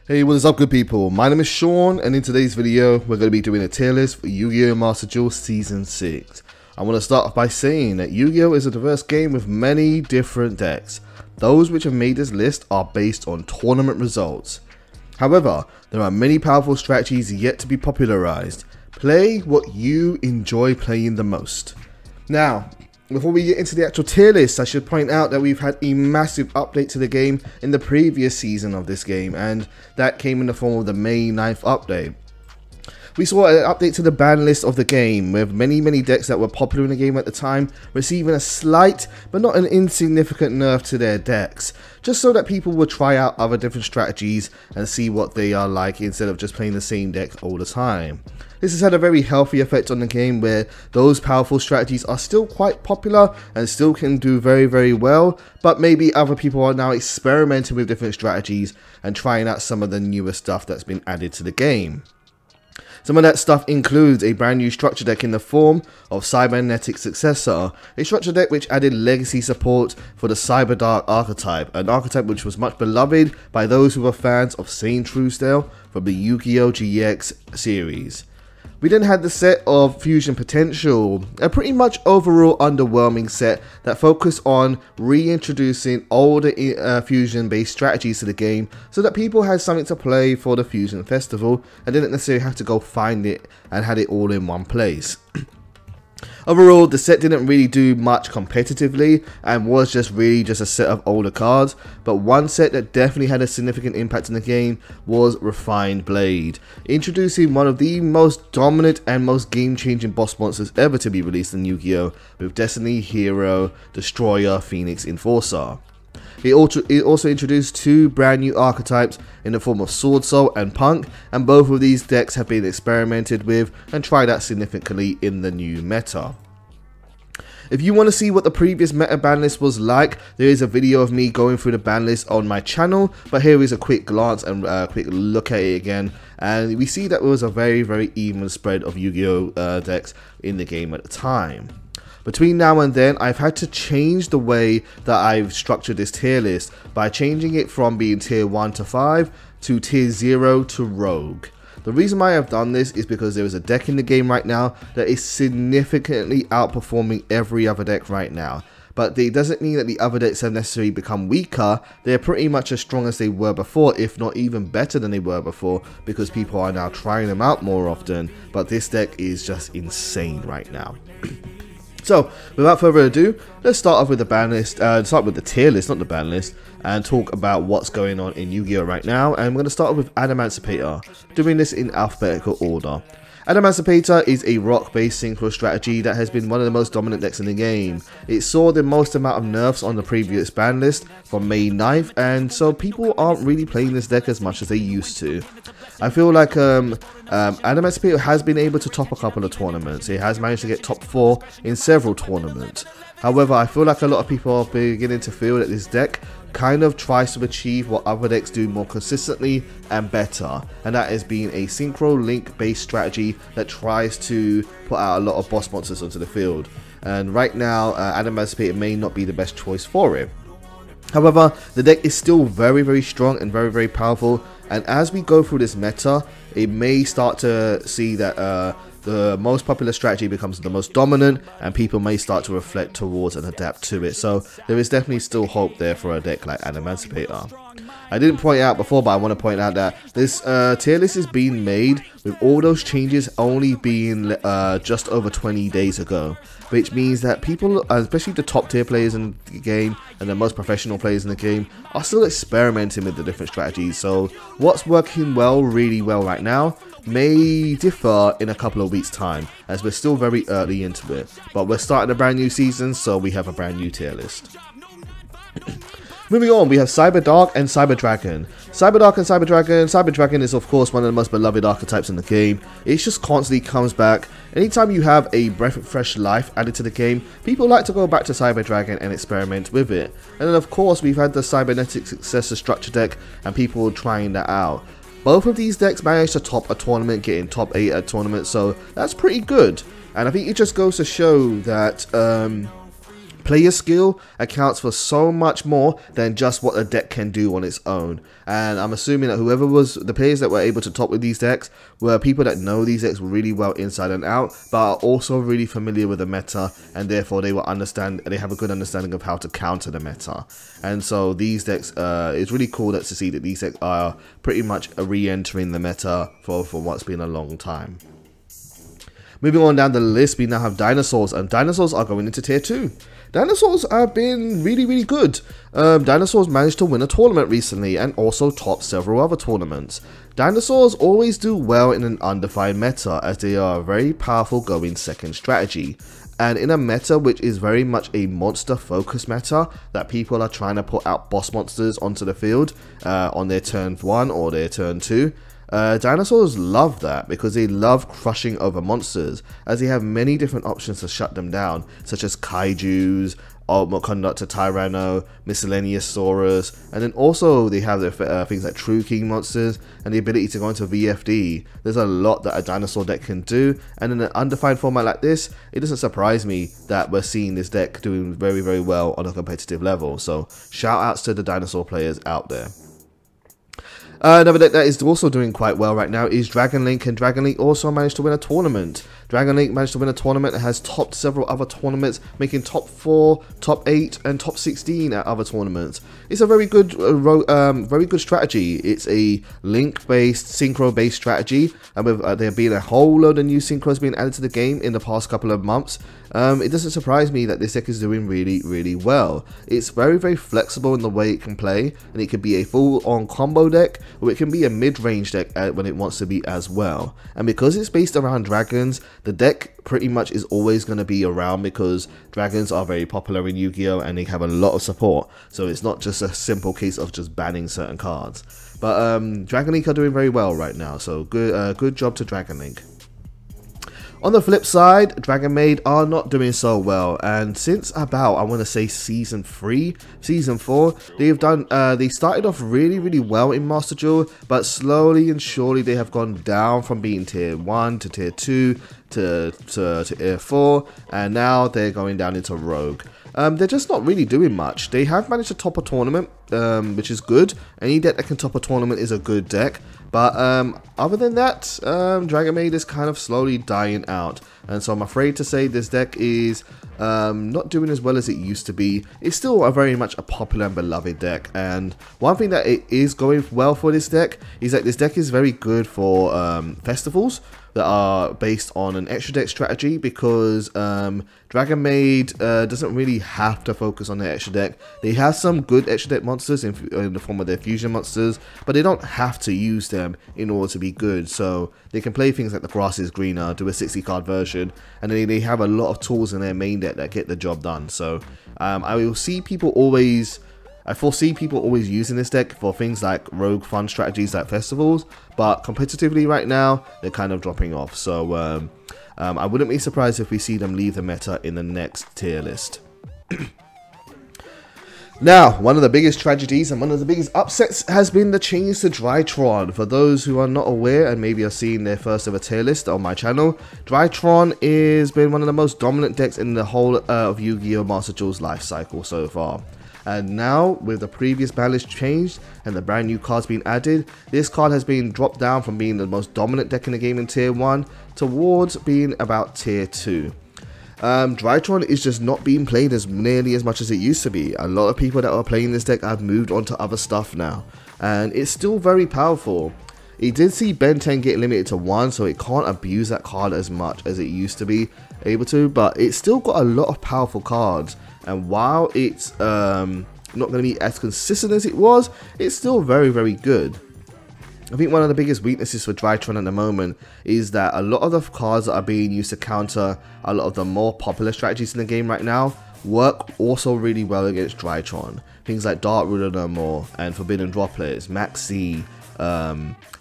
Hey, what is up good people? My name is Sean and in today's video we're going to be doing a tier list for Yu-Gi-Oh! Master Duel Season 6. I want to start off by saying that Yu-Gi-Oh! Is a diverse game with many different decks. Those which have made this list are based on tournament results. However, there are many powerful strategies yet to be popularized. Play what you enjoy playing the most. Now, before we get into the actual tier list, I should point out that we've had a massive update to the game in the previous season of this game, and that came in the form of the May 9th update. We saw an update to the ban list of the game, with many decks that were popular in the game at the time receiving a slight but not an insignificant nerf to their decks, just so that people would try out other different strategies and see what they are like instead of just playing the same deck all the time. This has had a very healthy effect on the game, where those powerful strategies are still quite popular and still can do very well, but maybe other people are now experimenting with different strategies and trying out some of the newer stuff that's been added to the game. Some of that stuff includes a brand new structure deck in the form of Cybernetic Successor, a structure deck which added legacy support for the Cyberdark archetype, an archetype which was much beloved by those who were fans of Saiyan Truesdale from the Yu-Gi-Oh! GX series. We then had the set of Fusion Potential, a pretty much overall underwhelming set that focused on reintroducing older fusion based strategies to the game so that people had something to play for the Fusion Festival and didn't necessarily have to go find it and had it all in one place. Overall, the set didn't really do much competitively and was just a set of older cards, but one set that definitely had a significant impact in the game was Refined Blade, introducing one of the most dominant and most game-changing boss monsters ever to be released in Yu-Gi-Oh! With Destiny Hero Destroyer Phoenix Enforcer. It also introduced two brand new archetypes in the form of Sword Soul and Punk, and both of these decks have been experimented with and tried out significantly in the new meta. If you want to see what the previous meta ban list was like, there is a video of me going through the ban list on my channel, but here is a quick glance and a quick look at it again, and we see that there was a very even spread of Yu-Gi-Oh! Decks in the game at the time. Between now and then, I've had to change the way that I've structured this tier list by changing it from being tier 1 to 5 to tier 0 to Rogue. The reason why I've done this is because there is a deck in the game right now that is significantly outperforming every other deck right now. But it doesn't mean that the other decks have necessarily become weaker. They're pretty much as strong as they were before, if not even better than they were before, because people are now trying them out more often. But this deck is just insane right now. So, without further ado, let's start off with the ban list, start with the tier list, not the ban list, and talk about what's going on in Yu-Gi-Oh! Right now. And we're going to start off with Adamancipator, doing this in alphabetical order. Adamancipator is a rock-based synchro strategy that has been one of the most dominant decks in the game. It saw the most amount of nerfs on the previous ban list from May 9th, and so people aren't really playing this deck as much as they used to. I feel like Adamancipator has been able to top a couple of tournaments. It has managed to get top 4 in several tournaments. However, I feel like a lot of people are beginning to feel that this deck kind of tries to achieve what other decks do more consistently and better, and that is being a synchro link based strategy that tries to put out a lot of boss monsters onto the field. And right now, Adamancipator may not be the best choice for it. However, the deck is still very strong and very powerful, and as we go through this meta, it may start to see that the most popular strategy becomes the most dominant, and people may start to reflect towards and adapt to it. So there is definitely still hope there for a deck like Adamancipator. I didn't point out before, but I want to point out that this tier list is being made with all those changes only being just over 20 days ago, which means that people, especially the top tier players in the game and the most professional players in the game, are still experimenting with the different strategies. So what's working really well right now may differ in a couple of weeks time, as we're still very early into it, but we're starting a brand new season, so we have a brand new tier list. Moving on, we have Cyberdark and Cyberdragon. Cyberdark and Cyberdragon. Cyberdragon is of course one of the most beloved archetypes in the game. It just constantly comes back. Anytime you have a breath of fresh life added to the game, people like to go back to Cyberdragon and experiment with it. And then of course we've had the Cybernetic Successor structure deck and people trying that out. Both of these decks managed to top a tournament, getting top 8 at tournaments, so that's pretty good. And I think it just goes to show that player skill accounts for so much more than just what a deck can do on its own. And I'm assuming that whoever was the players that were able to top with these decks were people that know these decks really well inside and out, but are also really familiar with the meta, and therefore they have a good understanding of how to counter the meta. And so these decks, it's really cool to see that these decks are pretty much re-entering the meta for what's been a long time. Moving on down the list, we now have Dinosaurs, and Dinosaurs are going into tier 2. Dinosaurs have been really good. Dinosaurs managed to win a tournament recently and also top several other tournaments. Dinosaurs always do well in an undefined meta, as they are a very powerful going second strategy. And in a meta which is very much a monster focused meta, that people are trying to put out boss monsters onto the field on their turn 1 or their turn 2. Dinosaurs love that because they love crushing over monsters, as they have many different options to shut them down, such as Kaijus, Ultimate Conductor Tyranno, Miscellaneousaurus, and then also they have their things like True King monsters and the ability to go into VFD. There's a lot that a dinosaur deck can do, and in an undefined format like this, it doesn't surprise me that we're seeing this deck doing very well on a competitive level. So shout outs to the dinosaur players out there. Another deck that is also doing quite well right now is Dragon Link, and Dragon Link also managed to win a tournament. Dragon Link managed to win a tournament and has topped several other tournaments, making top 4, top 8, and top 16 at other tournaments. It's a very good strategy. It's a link-based, synchro-based strategy, and with there being a whole load of new synchros being added to the game in the past couple of months, it doesn't surprise me that this deck is doing really well. It's very flexible in the way it can play, and it can be a full-on combo deck, or it can be a mid-range deck when it wants to be as well. And because it's based around dragons, the deck pretty much is always going to be around, because dragons are very popular in Yu-Gi-Oh! And they have a lot of support, so it's not just a simple case of just banning certain cards. But Dragon Link are doing very well right now, so good job to Dragon Link. On the flip side, Dragon Maid are not doing so well, and since about, I want to say season 3, season 4, they've done, they started off really well in Master Duel, but slowly and surely they have gone down from being tier 1 to tier 2 to tier 4, and now they're going down into Rogue. They're just not really doing much. They have managed to top a tournament, which is good. Any deck that can top a tournament is a good deck. But other than that, Dragon Maid is kind of slowly dying out. And so I'm afraid to say this deck is not doing as well as it used to be. It's still very much a popular and beloved deck. And one thing that it is going well for this deck is that this deck is very good for festivals that are based on an extra deck strategy, because Dragon Maid doesn't really have to focus on their extra deck. They have some good extra deck monsters in the form of their fusion monsters, but they don't have to use them in order to be good. So they can play things like the grass is greener, do a 60 card version, and then they have a lot of tools in their main deck that get the job done. So I foresee people always using this deck for things like rogue fun strategies like festivals, but competitively right now, they're kind of dropping off. So I wouldn't be surprised if we see them leave the meta in the next tier list. Now, one of the biggest tragedies and one of the biggest upsets has been the change to Drytron. For those who are not aware and maybe are seeing their first ever tier list on my channel, Drytron has been one of the most dominant decks in the whole of Yu-Gi-Oh! Master Duel's life cycle so far. And now, with the previous ban list changed and the brand new cards being added, this card has been dropped down from being the most dominant deck in the game in tier 1 towards being about tier 2. Drytron is just not being played as nearly as much as it used to be. A lot of people that are playing this deck have moved on to other stuff now, and it's still very powerful. It did see Ben 10 get limited to 1, so it can't abuse that card as much as it used to be able to, but it's still got a lot of powerful cards, and while it's not going to be as consistent as it was, it's still very good. I think one of the biggest weaknesses for Drytron at the moment is that a lot of the cards that are being used to counter a lot of the more popular strategies in the game right now work also really well against Drytron. Things like Dark Ruler No More and Forbidden Droplets, Max Z,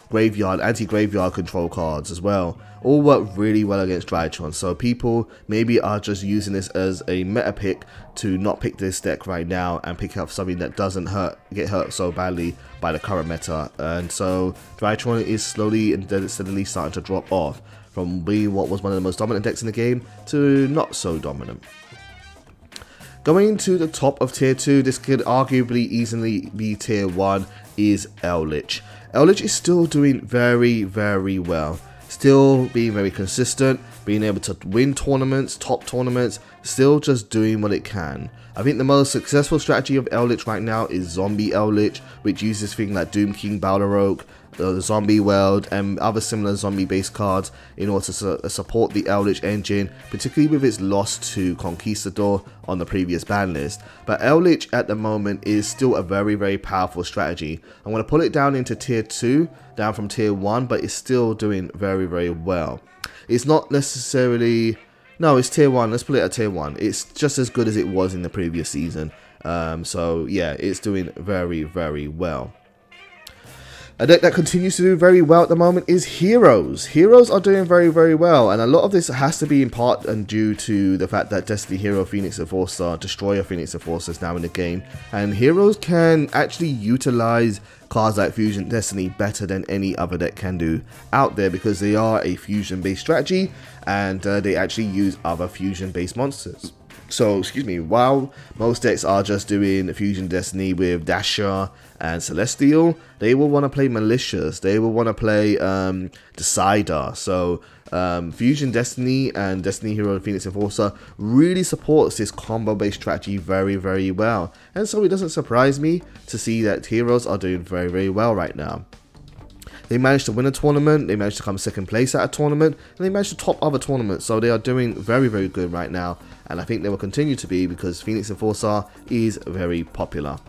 Graveyard, anti-graveyard control cards as well, all work really well against Drytron. So people maybe are just using this as a meta pick to not pick this deck right now and pick up something that doesn't get hurt so badly by the current meta. And so Drytron is slowly and steadily starting to drop off from being what was one of the most dominant decks in the game to not so dominant. Going to the top of tier 2, this could arguably easily be tier 1, is Eldritch. Eldritch is still doing very, very well. Still being very consistent, being able to win tournaments, top tournaments, still just doing what it can. I think the most successful strategy of Eldritch right now is Zombie Eldritch, which uses things like Doom King, Balrog, the Zombie World, and other similar zombie based cards in order to support the Eldritch engine, particularly with its loss to Conquistador on the previous ban list. But Eldritch at the moment is still a very, very powerful strategy. I'm going to pull it down into tier 2, down from tier 1, but it's still doing very, very well. It's not necessarily... No, it's tier 1. Let's put it at tier 1. It's just as good as it was in the previous season. So yeah, it's doing very, very well. A deck that continues to do very well at the moment is Heroes. Heroes are doing very, very well, and a lot of this has to be in part and due to the fact that Destiny Hero Phoenix Enforcer, Destroyer Phoenix Enforcer is now in the game, and Heroes can actually utilize cards like Fusion Destiny better than any other deck can do out there, because they are a fusion based strategy and they actually use other fusion based monsters. So, excuse me, while most decks are just doing Fusion Destiny with Dasher and Celestial, they will want to play Malicious, they will want to play Decider. So, Fusion Destiny and Destiny Hero Phoenix Enforcer really supports this combo-based strategy very, very well. And so it doesn't surprise me to see that Heroes are doing very, very well right now. They managed to win a tournament, they managed to come second place at a tournament, and they managed to top other tournaments, so they are doing very, very good right now, and I think they will continue to be because Phoenix Enforcer is very popular.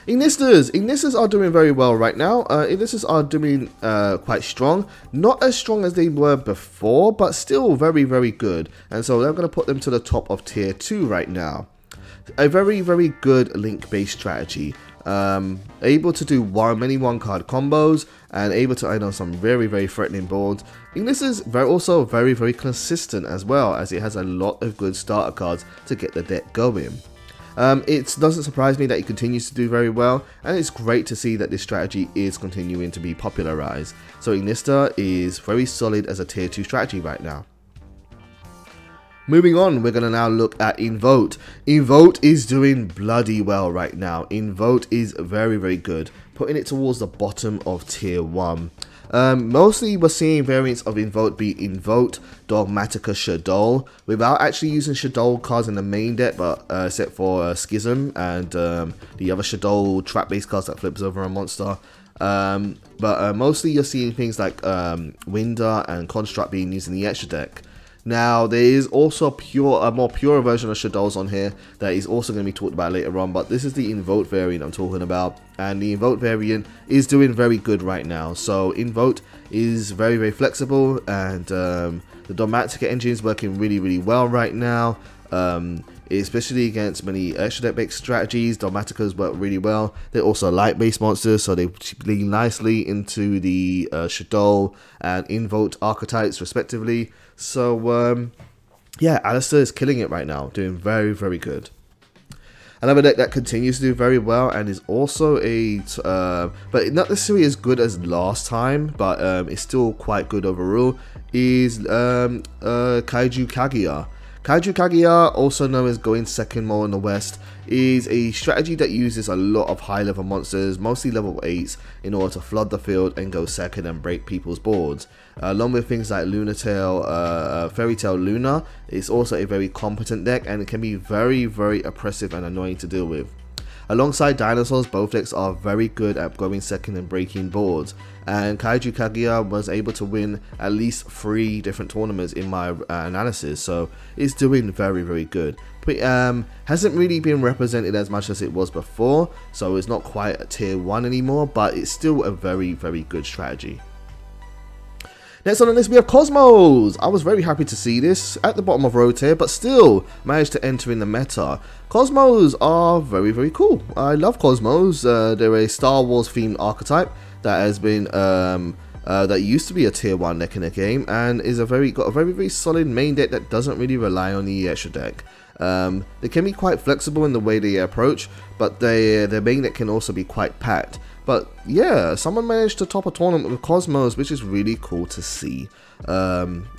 Ignistas are doing very well right now. Ignistas are doing quite strong, not as strong as they were before, but still very, very good, and so I'm going to put them to the top of tier 2 right now. A very, very good link-based strategy. Able to do many one-card combos and able to end on some very, very threatening boards. Ignistas is also very, very consistent as well, as it has a lot of good starter cards to get the deck going. It doesn't surprise me that it continues to do very well, and it's great to see that this strategy is continuing to be popularized. So Ignista is very solid as a tier 2 strategy right now. Moving on, we're going to now look at Invote. Invote is doing bloody well right now. Invote is very, very good, putting it towards the bottom of tier 1. Mostly we're seeing variants of Invote be Invote, Dogmatika, Shaddoll, without actually using Shaddoll cards in the main deck, but except for Schism and the other Shaddoll trap-based cards that flips over a monster. But mostly you're seeing things like Winder and Construct being used in the extra deck. Now, there is also a more pure version of Shaddolls on here that is also going to be talked about later on, but this is the Invote variant I'm talking about, and the Invote variant is doing very good right now. So Invote is very, very flexible, and the Dogmatika engine is working really, really well right now. Especially against many extra deck based strategies, Dogmatikas work really well. They're also light based monsters, so they lean nicely into the Shaddoll and Invote archetypes respectively. So yeah, Alistair is killing it right now, doing very, very good. Another deck that continues to do very well and is also a, but not necessarily as good as last time, but it's still quite good overall, is Kaiju Kaguya. Kaiju Kaguya, also known as Going Second More in the West, is a strategy that uses a lot of high level monsters, mostly level 8s, in order to flood the field and go second and break people's boards. Along with things like Lunatail, Fairy Tail Luna, it's also a very competent deck and it can be very, very oppressive and annoying to deal with. Alongside Dinosaurs, both decks are very good at going second and breaking boards, and Kaiju Kaguya was able to win at least 3 different tournaments in my analysis, so it's doing very, very good. But hasn't really been represented as much as it was before, so it's not quite a tier 1 anymore, but it's still a very, very good strategy. Next on the list we have Cosmos. I was very happy to see this at the bottom of row tier, but still managed to enter in the meta. Cosmos are very, very cool. I love Cosmos. They're a Star Wars themed archetype that has been that used to be a tier 1 deck in the game and is got a very, very solid main deck that doesn't really rely on the extra deck. They can be quite flexible in the way they approach, but their main deck can also be quite packed. But yeah, someone managed to top a tournament with Cosmos, which is really cool to see.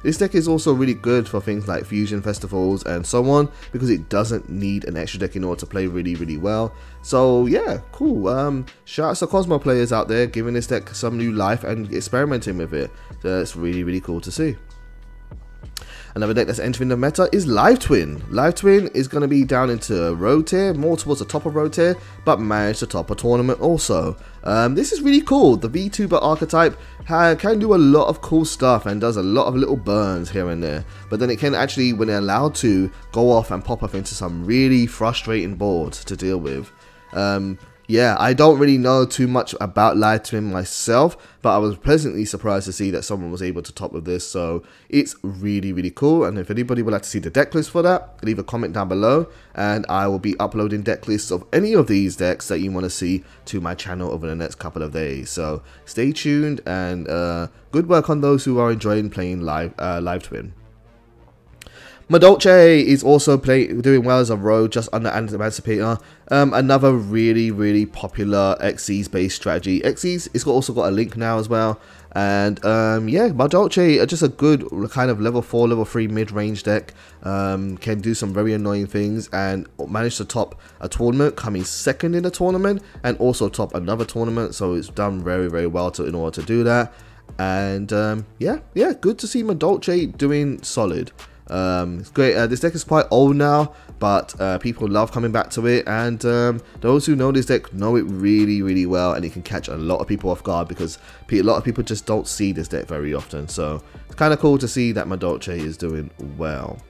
This deck is also really good for things like fusion festivals and so on, because it doesn't need an extra deck in order to play really well. So yeah, cool. Shout out to Cosmo players out there giving this deck some new life and experimenting with it. So that's really cool to see. Another deck that's entering the meta is Live Twin. Live Twin is going to be down into road tier, more towards the top of road tier, but managed to top a tournament also. This is really cool. The VTuber archetype can do a lot of cool stuff and does a lot of little burns here and there. But then it can actually, when they're allowed to, go off and pop up into some really frustrating boards to deal with. Yeah, I don't really know too much about Live Twin myself, but I was pleasantly surprised to see that someone was able to top with this, so it's really cool. And if anybody would like to see the deck list for that, leave a comment down below, and I will be uploading deck lists of any of these decks that you want to see to my channel over the next couple of days. So stay tuned, and good work on those who are enjoying playing Live Twin. Madolche is also doing well as a road, just under Emancipator. Another really popular Xyz based strategy. Xyz, it's also got a link now as well. And yeah, Madolche, just a good kind of level 4, level 3 mid-range deck. Can do some very annoying things and managed to top a tournament, coming second in a tournament, and also top another tournament. So it's done very well in order to do that. And yeah, good to see Madolche doing solid. It's great. This deck is quite old now, but people love coming back to it, and those who know this deck know it really well, and it can catch a lot of people off guard because a lot of people just don't see this deck very often. So it's kind of cool to see that Madolche is doing well.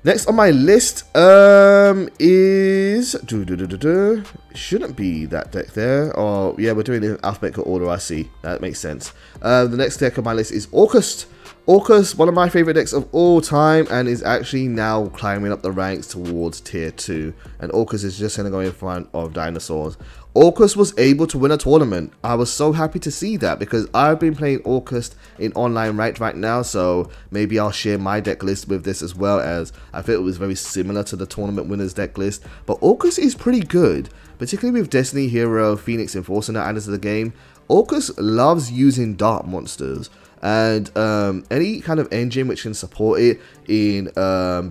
Next on my list is shouldn't be that deck there. Oh yeah, we're doing it in alphabetical order. I see. That makes sense. The next deck on my list is Orcust. Orcust, one of my favorite decks of all time, and is actually now climbing up the ranks towards tier 2. And Orcust is just going to go in front of Dinosaurs. Orcust was able to win a tournament. I was so happy to see that because I've been playing Orcust in online ranked right now, so maybe I'll share my deck list with this as well, as I feel it was very similar to the tournament winners deck list. But Orcust is pretty good, particularly with Destiny Hero, Phoenix Enforcer now added to the game. Orcust loves using dart monsters, and any kind of engine which can support it in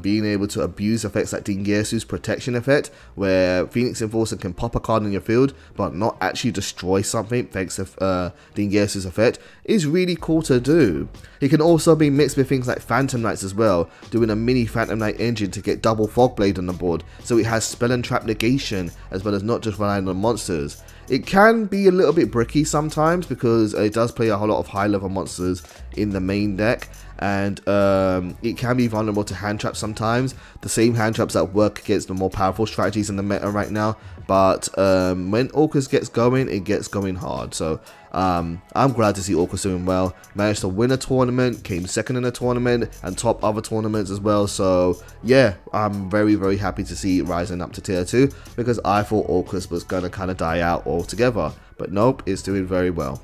being able to abuse effects like Dingersu's protection effect, where Phoenix Enforcer can pop a card in your field but not actually destroy something thanks to Dingersu's effect, is really cool to do. It can also be mixed with things like Phantom Knights as well, doing a mini Phantom Knight engine to get double Fogblade on the board, so it has spell and trap negation as well as not just relying on monsters. It can be a little bit bricky sometimes because it does play a whole lot of high level monsters in the main deck, and it can be vulnerable to hand traps sometimes, the same hand traps that work against the more powerful strategies in the meta right now. But when Orcust gets going, it gets going hard. So I'm glad to see Orcust doing well. Managed to win a tournament, came second in a tournament, and top other tournaments as well. So yeah, I'm very happy to see it rising up to tier 2, because I thought Orcust was gonna kind of die out altogether, but nope, it's doing very well.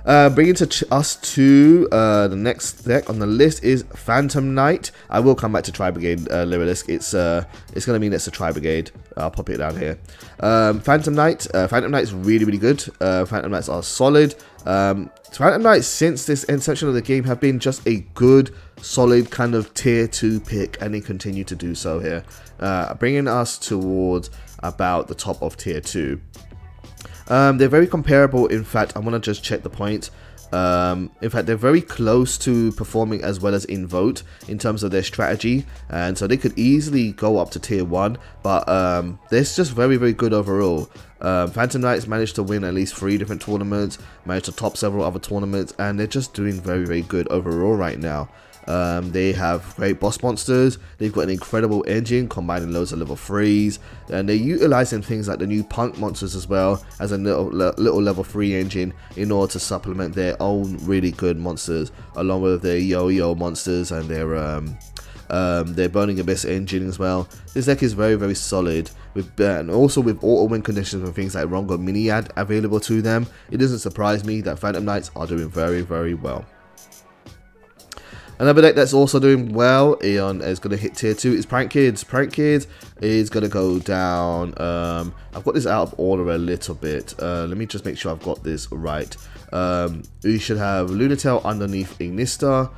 Bringing us to the next deck on the list is Phantom Knight. I will come back to Tri Brigade Lyrilisc. It's gonna mean it's a Tri Brigade. I'll pop it down here. Phantom Knight. Phantom Knight's really good. Phantom Knights are solid. Phantom Knights, since this inception of the game, have been just a good, solid kind of tier 2 pick, and they continue to do so here, bringing us towards about the top of tier 2. They're very comparable. In fact, I want to just check the point. In fact, they're very close to performing as well as Invoke in terms of their strategy, and so they could easily go up to tier 1, but they're just very good overall. Phantom Knights managed to win at least 3 different tournaments, managed to top several other tournaments, and they're just doing very good overall right now. They have great boss monsters, they've got an incredible engine combining loads of level 3s, and they're utilizing things like the new punk monsters as well as a little level 3 engine in order to supplement their own really good monsters, along with their yo-yo monsters and their Burning Abyss engine as well. This deck is very solid, and also with auto win conditions and things like Rongo Miniad available to them. It doesn't surprise me that Phantom Knights are doing very well. Another deck that's also doing well and is going to hit tier 2 is Prank Kids. Prank Kids is going to go down. I've got this out of order a little bit. Let me just make sure I've got this right. We should have Lunatail underneath Ignista.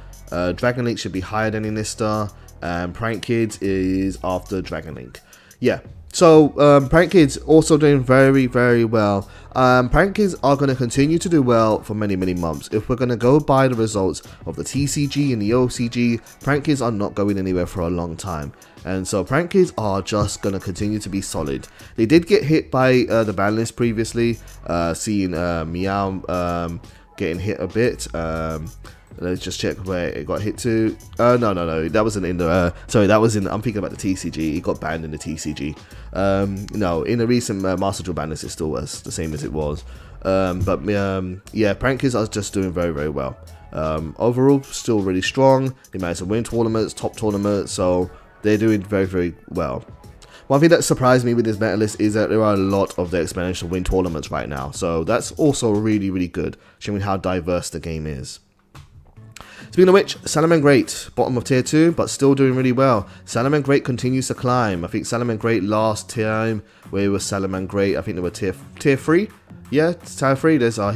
Dragon Link should be higher than Ignista. And Prank Kids is after Dragon Link. Yeah. So, Prank Kids also doing very, very well. Prank Kids are going to continue to do well for many, many months. If we're going to go by the results of the TCG and the OCG, Prank Kids are not going anywhere for a long time. And so, Prank Kids are just going to continue to be solid. They did get hit by the ban list previously, seeing Meow getting hit a bit. Let's just check where it got hit to. No, that wasn't in the, sorry, that was in, I'm thinking about the TCG. It got banned in the TCG. No, in the recent Master Duel ban list, it still was the same as it was. Yeah, Prank Kids are just doing very, very well. Overall, still really strong. They managed to win tournaments, top tournaments, so they're doing very, very well. One thing that surprised me with this meta list is that there are a lot of decks managed to win tournaments right now. So that's also really, really good, showing how diverse the game is. Speaking of which, Salamangreat Great, bottom of tier 2, but still doing really well. Salamangreat Great continues to climb. I think Salamangreat Great last time, where it was Salamangreat Great, I think they were tier 3. Yeah, tier 3. There's our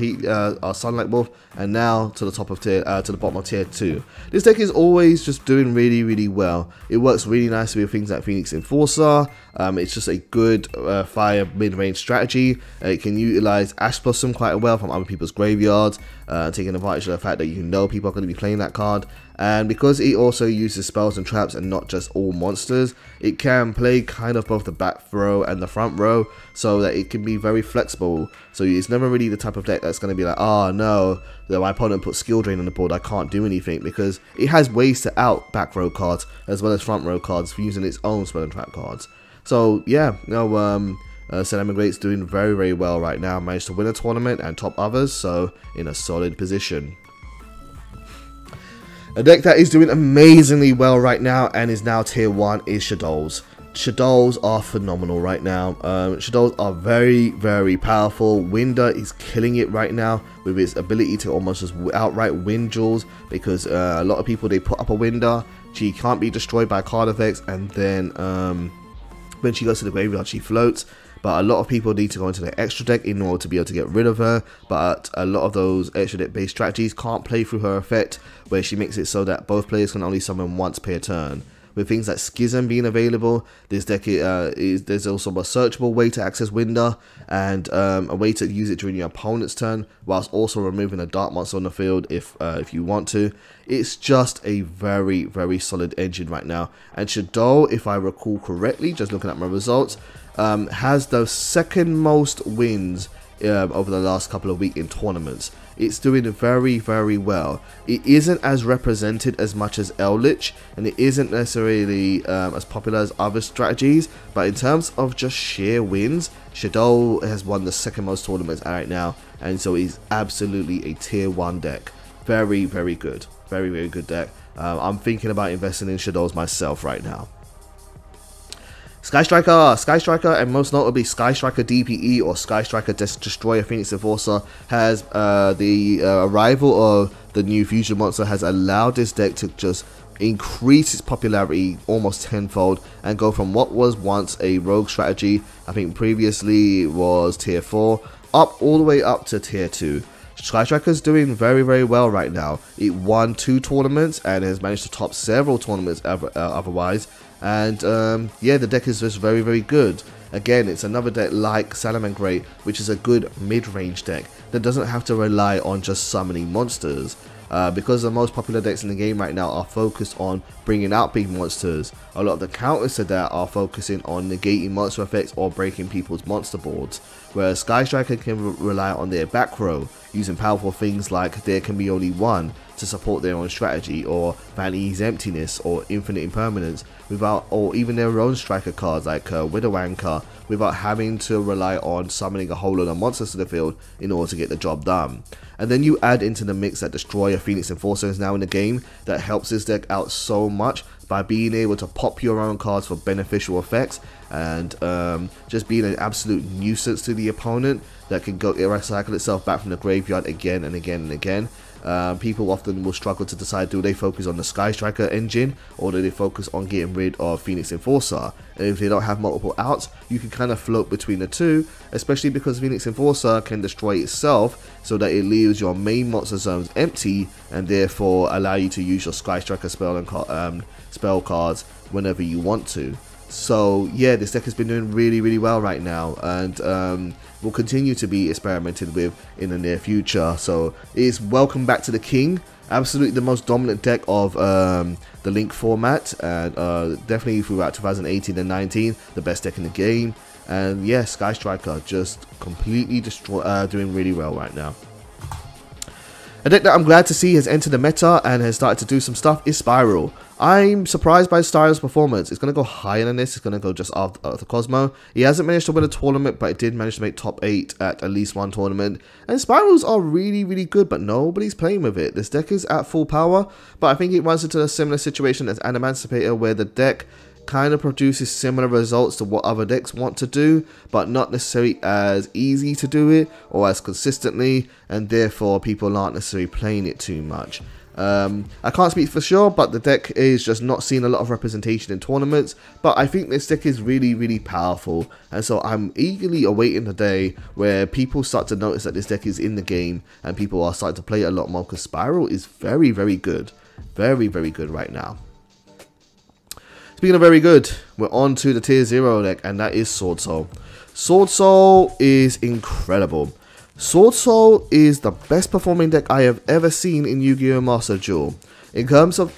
our Sunlight Wolf, and now to the top of tier, to the bottom of tier 2. This deck is always just doing really, really well. It works really nicely with things like Phoenix Enforcer. It's just a good fire mid-range strategy. It can utilize Ash Blossom quite well from other people's graveyards, taking advantage of the fact that you know people are going to be playing that card. And because it also uses spells and traps and not just all monsters, it can play kind of both the back row and the front row, so that it can be very flexible. So it's never really the type of deck that's going to be like, oh no, my opponent put Skill Drain on the board, I can't do anything, because it has ways to out back row cards as well as front row cards for using its own spell and trap cards. So yeah, Salamangreat Great's doing very, very well right now. Managed to win a tournament and top others, so in a solid position. A deck that is doing amazingly well right now and is now tier 1 is Shadows. Shadows are phenomenal right now. Shadows are very, very powerful. Winder is killing it right now with its ability to almost just outright win duels, because a lot of people, they put up a Winder, she can't be destroyed by card effects, and then when she goes to the graveyard she floats. But a lot of people need to go into the extra deck in order to be able to get rid of her. But a lot of those extra deck based strategies can't play through her effect, where she makes it so that both players can only summon once per turn. With things like Schism being available, this deck there's also a searchable way to access Winder, and a way to use it during your opponent's turn, whilst also removing a dark monster on the field if you want to. It's just a very, very solid engine right now. And Shadow, if I recall correctly, just looking at my results, has the second most wins over the last couple of weeks in tournaments. It's doing very, very well. It isn't as represented as much as Eldritch, and it isn't necessarily as popular as other strategies, but in terms of just sheer wins, Shadow has won the second most tournaments right now, and so he's absolutely a tier 1 deck. Very, very good. Very, very good deck. I'm thinking about investing in Shadows myself right now. Sky Striker, and most notably Sky Striker DPE or Sky Striker Destroyer Phoenix Enforcer has the arrival of the new fusion monster has allowed this deck to just increase its popularity almost tenfold and go from what was once a rogue strategy, I think previously was tier 4, up all the way up to tier 2. Sky Striker's doing very, very well right now. It won 2 tournaments and has managed to top several tournaments otherwise. And yeah, the deck is just very, very good. Again, it's another deck like Salamangreat Great, which is a good mid-range deck that doesn't have to rely on just summoning monsters. Because the most popular decks in the game right now are focused on bringing out big monsters. A lot of the counters to that are focusing on negating monster effects or breaking people's monster boards. Whereas Sky Striker can rely on their back row, using powerful things like there can be only one to support their own strategy, or Vanity's Emptiness, or Infinite Impermanence, without, or even their own striker cards like Widow Anchor, without having to rely on summoning a whole lot of monsters to the field in order to get the job done. And then you add into the mix that Destroyer Phoenix Enforcer is now in the game, that helps this deck out so much by being able to pop your own cards for beneficial effects, and just being an absolute nuisance to the opponent that can go recycle itself back from the graveyard again and again and again. People often will struggle to decide, do they focus on the Sky Striker engine or do they focus on getting rid of Phoenix Enforcer. And if they don't have multiple outs, you can kind of float between the two, especially because Phoenix Enforcer can destroy itself so that it leaves your main monster zones empty and therefore allow you to use your Sky Striker spell and spell cards whenever you want to. So yeah, this deck has been doing really well right now, and will continue to be experimented with in the near future. So it's welcome back to the king. Absolutely the most dominant deck of the Link format, and definitely throughout 2018 and 19, the best deck in the game. And yeah, Sky Striker just completely doing really well right now. A deck that I'm glad to see has entered the meta and has started to do some stuff is Spiral. I'm surprised by Spiral's performance. It's going to go higher than this. It's going to go just after Cosmo. He hasn't managed to win a tournament, but it did manage to make top 8 at least one tournament. And Spirals are really good, but nobody's playing with it. This deck is at full power, but I think it runs into a similar situation as Adamantipator, where the deck kind of produces similar results to what other decks want to do, but not necessarily as easy to do it or as consistently, and therefore people aren't necessarily playing it too much. I can't speak for sure, but the deck is just not seeing a lot of representation in tournaments, but I think this deck is really powerful, and so I'm eagerly awaiting the day where people start to notice that this deck is in the game and people are starting to play it a lot more, because Spiral is very good. Very good right now. Speaking of very good, we're on to the tier 0 deck, and that is Sword Soul. Sword Soul is incredible. Sword Soul is the best performing deck I have ever seen in Yu-Gi-Oh! Master Duel. In terms of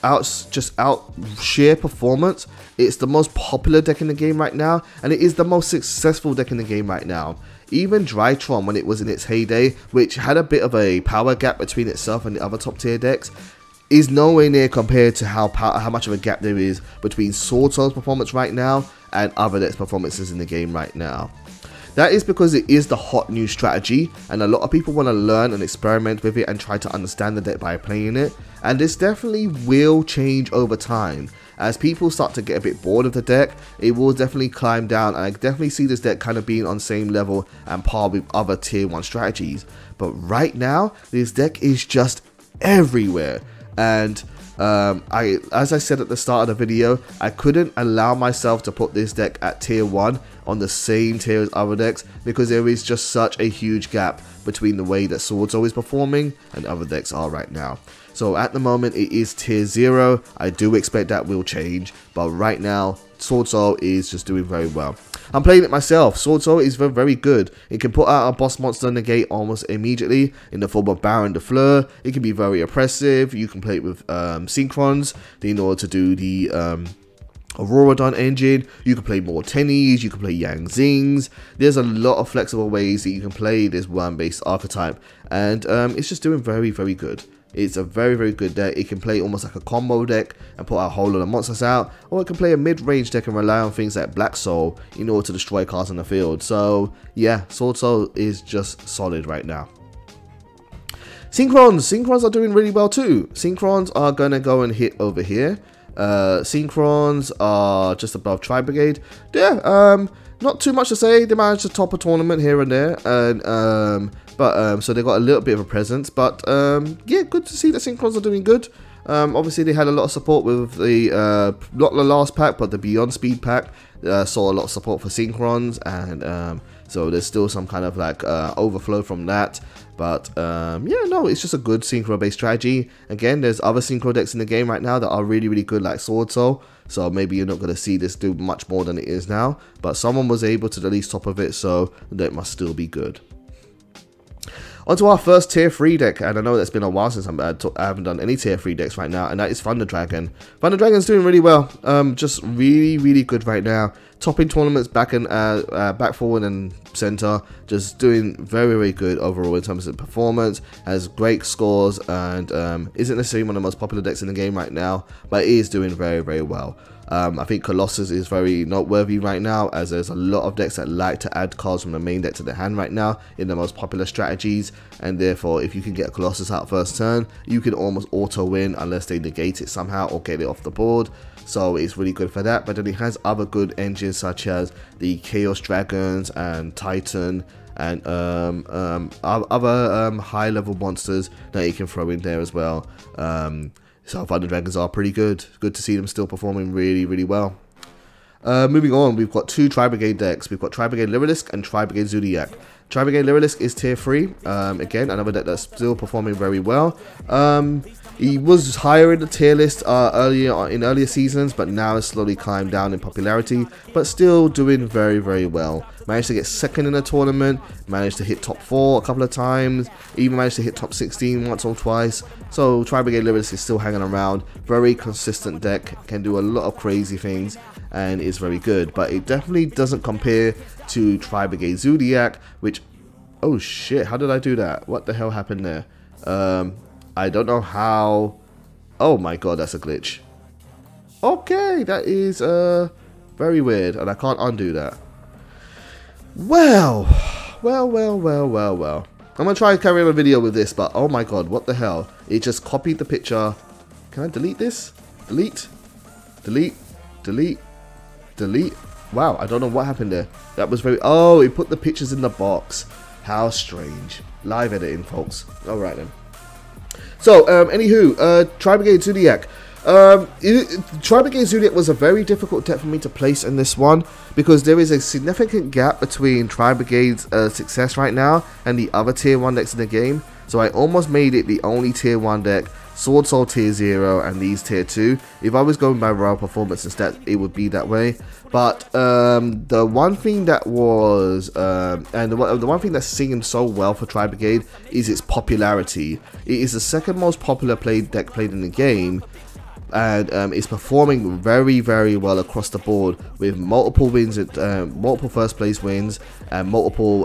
sheer performance, it's the most popular deck in the game right now, and it is the most successful deck in the game right now. Even Drytron, when it was in its heyday, which had a bit of a power gap between itself and the other top tier decks, is nowhere near compared to how much of a gap there is between Sword Soul's performance right now and other decks' performances in the game right now. That is because it is the hot new strategy, and a lot of people want to learn and experiment with it and try to understand the deck by playing it, and this definitely will change over time. As people start to get a bit bored of the deck, it will definitely climb down, and I definitely see this deck kind of being on the same level and par with other tier 1 strategies. But right now, this deck is just everywhere. And as I said at the start of the video, I couldn't allow myself to put this deck at tier 1 on the same tier as other decks, because there is just such a huge gap between the way that Sword Soul is performing and other decks are right now. So at the moment it is tier 0. I do expect that will change, but right now Sword Soul is just doing very well. I'm playing it myself. Sword Soul is very good. It can put out a boss monster negate almost immediately in the form of Baron de Fleur. It can be very oppressive. You can play it with Synchrons in order to do the Auroradon engine. You can play more Tennies, you can play Yang Zings. There's a lot of flexible ways that you can play this worm-based archetype, and it's just doing very good. It's a very good deck. It can play almost like a combo deck and put a whole lot of monsters out, or it can play a mid-range deck and rely on things like Black Soul in order to destroy cards on the field. So yeah, Sword Soul is just solid right now. Synchrons are doing really well too. Synchrons are gonna go and hit over here. Synchrons are just above Tri Brigade. Yeah, not too much to say. They managed to top a tournament here and there, and so they got a little bit of a presence. But yeah, good to see that Synchrons are doing good. Obviously they had a lot of support with the not the last pack, but the Beyond Speed pack. Saw a lot of support for Synchrons, and so there's still some kind of like overflow from that. But yeah, no, it's just a good synchro based strategy. Again, there's other synchro decks in the game right now that are really good, like Sword Soul. So maybe you're not going to see this do much more than it is now, but someone was able to at least top of it, so the deck must still be good. Onto our first tier 3 deck, and I know that's been a while since I haven't done any tier 3 decks right now, and that is Thunder Dragon. Thunder Dragon's doing really well, just really good right now. Topping tournaments back and back, forward and center, just doing very good overall in terms of performance. Has great scores, and isn't necessarily one of the most popular decks in the game right now, but it is doing very well. I think Colossus is very noteworthy right now, as there's a lot of decks that like to add cards from the main deck to the hand right now in the most popular strategies, and therefore if you can get Colossus out first turn, you can almost auto win unless they negate it somehow or get it off the board. so it's really good for that. But then it has other good engines such as the Chaos Dragons and Titan and other high level monsters that you can throw in there as well. So Thunder Dragons are pretty good. Good to see them still performing really well. Moving on, we've got two Tri-Brigade decks. We've got Tri-Brigade Lyrilisk and Tri-Brigade Zoodiac. Tri-Brigade Lyrilisk is tier 3. Again, another deck that's still performing very well. He was higher in the tier list earlier seasons, but now has slowly climbed down in popularity, but still doing very well. Managed to get second in a tournament, managed to hit top 4 a couple of times, even managed to hit top 16 once or twice. So Tri-Brigade Lyrilisk is still hanging around. Very consistent deck, can do a lot of crazy things, and is very good. But it definitely doesn't compare to Tri-Brigade Zoodiac, which, oh shit, how did I do that? What the hell happened there? I don't know how. Oh my god, that's a glitch. Okay, that is very weird, and I can't undo that. Well. I'm gonna try and carry on a video with this, but oh my god, what the hell? It just copied the picture. Can I delete this? Delete. Wow, I don't know what happened there. That was very. Oh, it put the pictures in the box. How strange. Live editing, folks. Alright then. So, anywho, Tri-Brigade Zoodiac. Tri-Brigade Zoodiac was a very difficult deck for me to place in this one, because there is a significant gap between Tri-Brigade's success right now and the other tier 1 decks in the game. So I almost made it the only tier 1 deck, Sword Soul tier 0 and these tier 2. If I was going by raw performance and stats, it would be that way. But the one thing that was, the one thing that's singing so well for Tri-Brigade is its popularity. It is the second most popular deck played in the game, and it's performing very well across the board with multiple wins, multiple first place wins, and multiple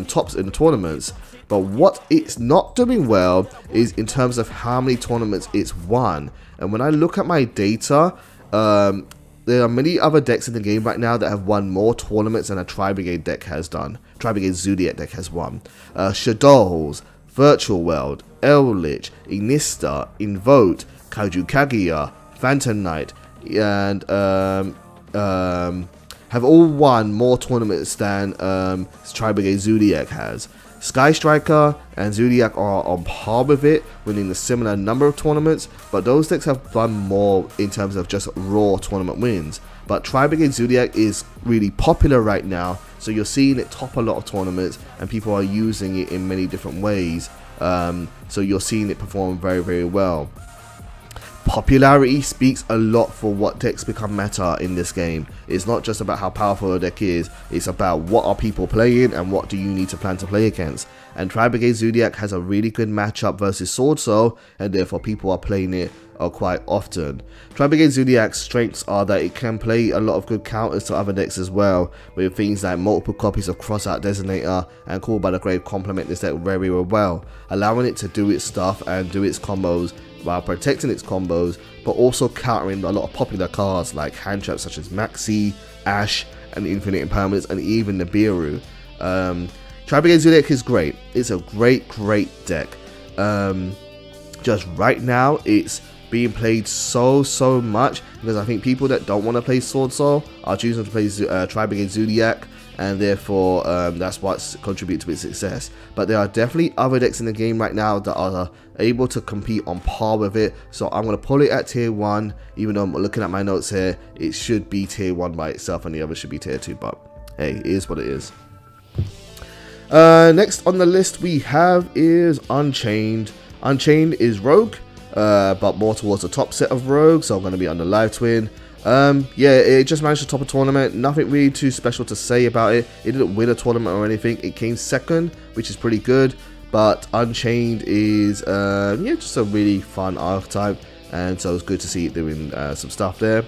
tops in the tournaments. But what it's not doing well is in terms of how many tournaments it's won. And when I look at my data, there are many other decks in the game right now that have won more tournaments than a Tri-Brigade deck has done. Tri-Brigade Zoodiac deck has won. Shadows, Virtual World, Eldritch, Inista, Invoke, Kaiju Kaguya, Phantom Knight, and have all won more tournaments than Tri-Brigade Zoodiac has. Sky Striker and Zoodiac are on par with it, winning a similar number of tournaments, but those decks have done more in terms of just raw tournament wins. But Tri-Brigade Zoodiac is really popular right now, so you're seeing it top a lot of tournaments, and people are using it in many different ways. So you're seeing it perform very well. Popularity speaks a lot for what decks become meta in this game. It's not just about how powerful a deck is, it's about what are people playing and what do you need to plan to play against. And Tri-Brigade Zoodiac has a really good matchup versus Sword Soul, and therefore people are playing it quite often. Tri-Brigade Zoodiac's strengths are that it can play a lot of good counters to other decks as well, with things like multiple copies of Crossout Designator and Call by the Grave complement this deck very well, allowing it to do its stuff and do its combos while protecting its combos, but also countering a lot of popular cards like hand traps such as Maxi, Ash, and Infinite Impermanence, and even Nibiru. Tri-Brigade Zoodiac is great. It's a great deck. Just right now, it's being played so much because I think people that don't want to play Sword Soul are choosing to play Tri-Brigade Zoodiac, and therefore that's what's contributed to its success. But there are definitely other decks in the game right now that are able to compete on par with it, so I'm going to pull it at tier 1, even though I'm looking at my notes here, it should be tier 1 by itself and the other should be tier 2, but hey, it is what it is. Next on the list we have is Unchained. Unchained is Rogue, but more towards the top set of Rogue, so I'm going to be on the Live Twin. Yeah, it just managed to top a tournament. Nothing really too special to say about it. It didn't win a tournament or anything. It came second, which is pretty good. But Unchained is yeah, just a really fun archetype, and so it's good to see it doing some stuff there.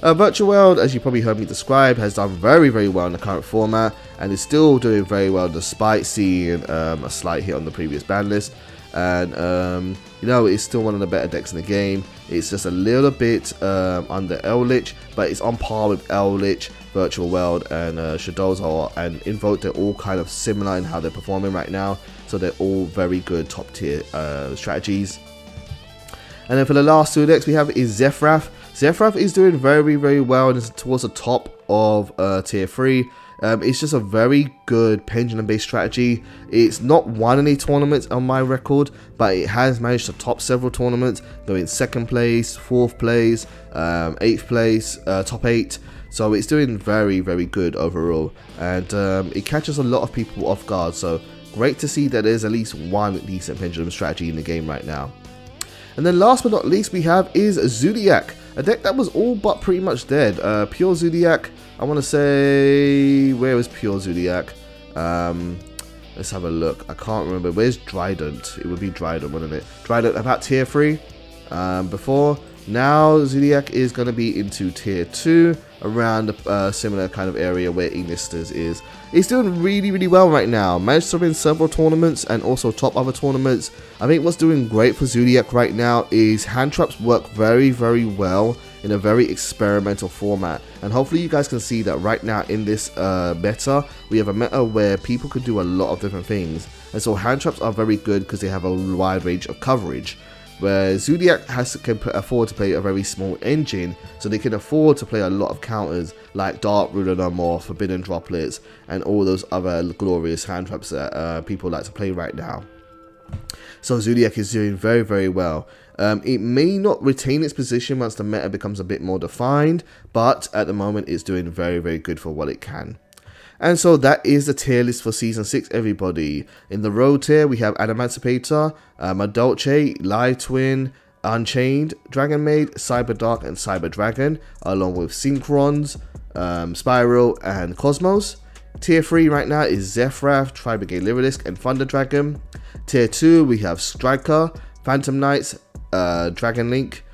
Virtual World, as you probably heard me describe, has done very well in the current format, and is still doing very well despite seeing a slight hit on the previous ban list. And you know, it's still one of the better decks in the game. It's just a little bit under Eldritch, but it's on par with Eldritch, Virtual World, and Shadows and Invoke. They're all kind of similar in how they're performing right now, so they're all very good top tier strategies. And then for the last two decks we have is Zefrath. Zephyr is doing very well and is towards the top of tier 3. It's just a very good pendulum based strategy. It's not won any tournaments on my record, but it has managed to top several tournaments, going 2nd place, 4th place, 8th place, top 8. So it's doing very good overall, and it catches a lot of people off guard. So great to see that there's at least one decent pendulum strategy in the game right now. And then last but not least we have is Zodiac, a deck that was all but pretty much dead. Pure Zodiac, I want to say, where was Pure Zodiac? Let's have a look. I can't remember. Where's Drident? It would be Drident, wouldn't it? Drident about tier 3 before. Now Zodiac is going to be into tier 2, around a similar kind of area where Ignistus is. It's doing really well right now. Managed to win several tournaments and also top other tournaments. I think what's doing great for Zodiac right now is hand traps work very well in a very experimental format, and hopefully you guys can see that right now in this meta. We have a meta where people can do a lot of different things, and so hand traps are very good because they have a wide range of coverage, where Zodiac can afford to play a very small engine, so they can afford to play a lot of counters like Dark Ruler No More, Forbidden Droplets, and all those other glorious hand traps that people like to play right now. So Zodiac is doing very well. It may not retain its position once the meta becomes a bit more defined, but at the moment it's doing very good for what it can. And so that is the tier list for Season 6, everybody. In the road tier, we have Adamancipator, Madolche, Live Twin, Unchained, Dragon Maid, Cyber Dark, and Cyber Dragon, along with Synchrons, Spiral, and Cosmos. Tier 3 right now is Zephyr, Tri-Brigade Lyrilisk, and Thunder Dragon. Tier 2, we have Striker, Phantom Knights, Dragon Link,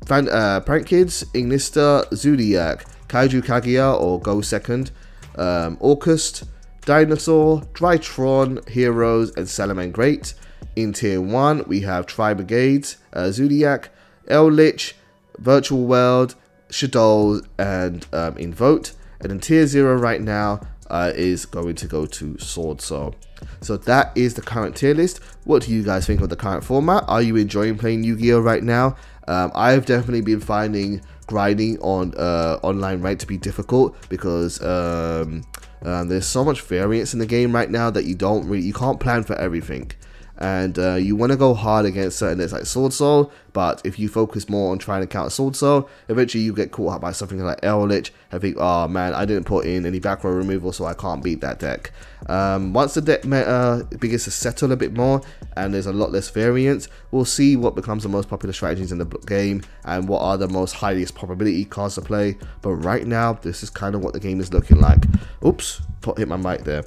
Prank Kids, Ignista, Zodiac, Kaiju Kaguya or Go Second, Orcust, Dinosaur, Drytron, Heroes, and Salaman Great. In tier 1 we have Tri-Brigades, Zodiac, Lich, Virtual World, Shadow, and Invoke. And in tier 0 right now is going to go to Sword Soul. So that is the current tier list. What do you guys think of the current format? Are you enjoying playing Yu-Gi-Oh right now? I've definitely been finding grinding on online rank to be difficult because there's so much variance in the game right now that you can't plan for everything. And you want to go hard against certain decks like Sword Soul, but if you focus more on trying to counter Sword Soul, eventually you get caught up by something like Lich and think, oh man, I didn't put in any back row removal, so I can't beat that deck. Once the deck meta begins to settle a bit more and there's a lot less variance, we'll see what becomes the most popular strategies in the game and what are the most highest probability cards to play. But right now, this is kind of what the game is looking like. Oops, hit my mic there.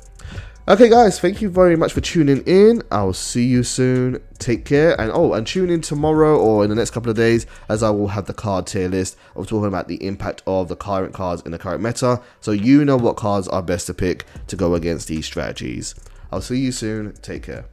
Okay guys, thank you very much for tuning in. I'll see you soon. Take care, and tune in tomorrow or in the next couple of days, as I will have the card tier list of talking about the impact of the current cards in the current meta, so you know what cards are best to pick to go against these strategies. I'll see you soon. Take care.